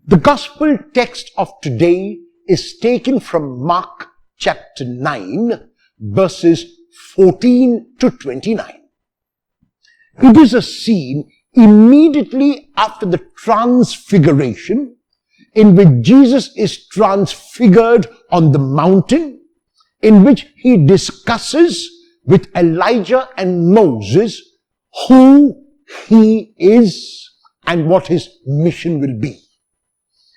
The gospel text of today is taken from Mark chapter 9, verses 14 to 29. It is a scene immediately after the transfiguration, in which Jesus is transfigured on the mountain, in which he discusses with Elijah and Moses who he is and what his mission will be.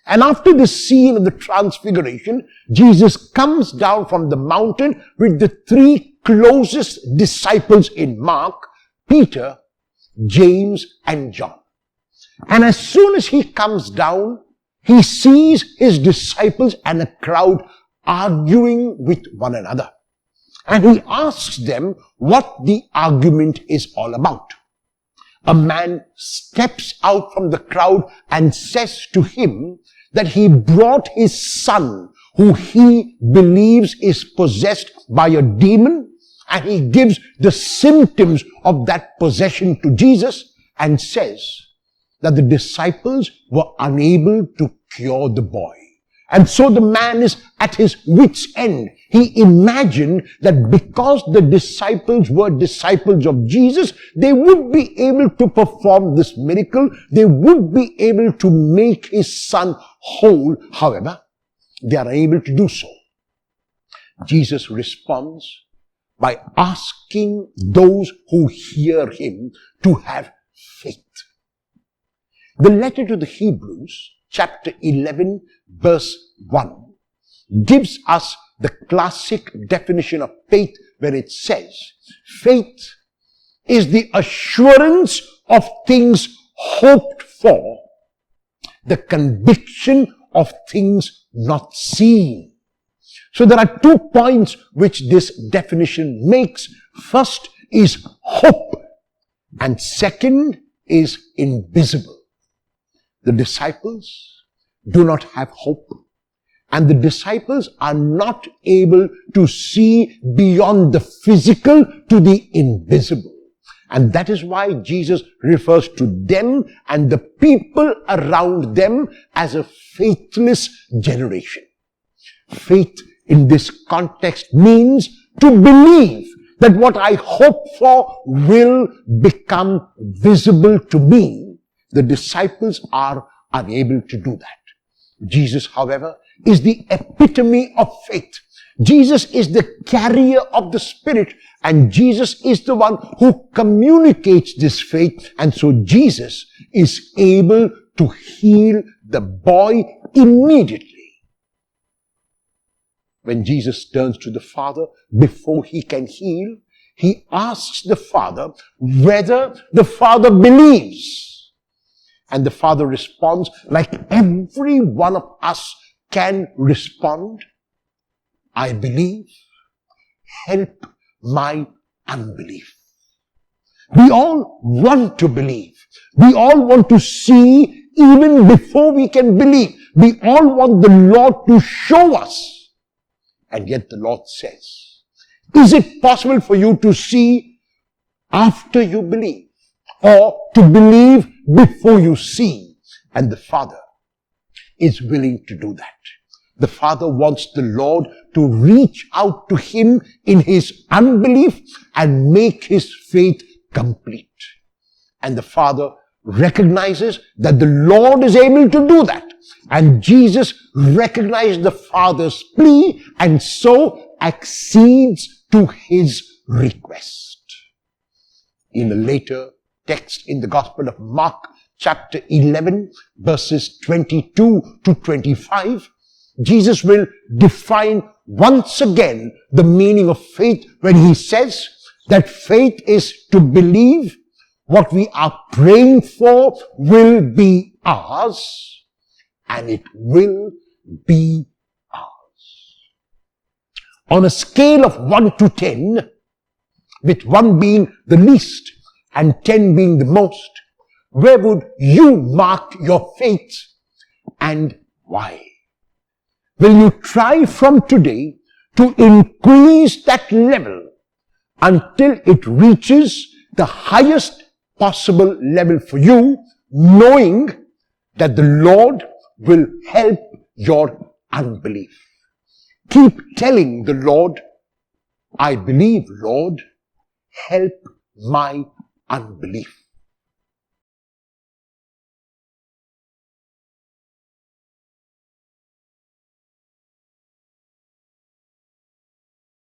And after the scene of the transfiguration, Jesus comes down from the mountain with the three closest disciples in Mark, Peter, James, and John. And as soon as he comes down, he sees his disciples and a crowd arguing with one another. And he asks them what the argument is all about. A man steps out from the crowd and says to him that he brought his son, who he believes is possessed by a demon, and he gives the symptoms of that possession to Jesus and says that the disciples were unable to cure the boy. And so the man is at his wit's end. He imagined that because the disciples were disciples of Jesus, they would be able to perform this miracle. They would be able to make his son whole. However, they are unable to do so. Jesus responds by asking those who hear him to have faith. The letter to the Hebrews, chapter 11, verse 1, gives us the classic definition of faith, where it says, faith is the assurance of things hoped for, the conviction of things not seen. So there are 2 points which this definition makes. First is hope, and second is invisible. The disciples do not have hope, and the disciples are not able to see beyond the physical to the invisible. And that is why Jesus refers to them and the people around them as a faithless generation. Faith in this context means to believe that what I hope for will become visible to me. The disciples are unable to do that. Jesus, however, is the epitome of faith. Jesus is the carrier of the Spirit, and Jesus is the one who communicates this faith. And so Jesus is able to heal the boy immediately. When Jesus turns to the Father, before he can heal, he asks the Father whether the Father believes. And the Father responds like every one of us can respond, I believe, help my unbelief. We all want to believe. We all want to see even before we can believe. We all want the Lord to show us. And yet the Lord says, is it possible for you to see after you believe, or to believe before you see? And the Father is willing to do that. The Father wants the Lord to reach out to him in his unbelief and make his faith complete. And the Father recognizes that the Lord is able to do that. And Jesus recognized the Father's plea and so accedes to his request. In a later text in the Gospel of Mark, chapter 11, verses 22 to 25, Jesus will define once again the meaning of faith when he says that faith is to believe what we are praying for will be ours, and it will be ours. On a scale of 1 to 10, with 1 being the least and 10 being the most, where would you mark your faith and why? Will you try from today to increase that level until it reaches the highest possible level for you, knowing that the Lord will help your unbelief. Keep telling the Lord, I believe, Lord, help my unbelief.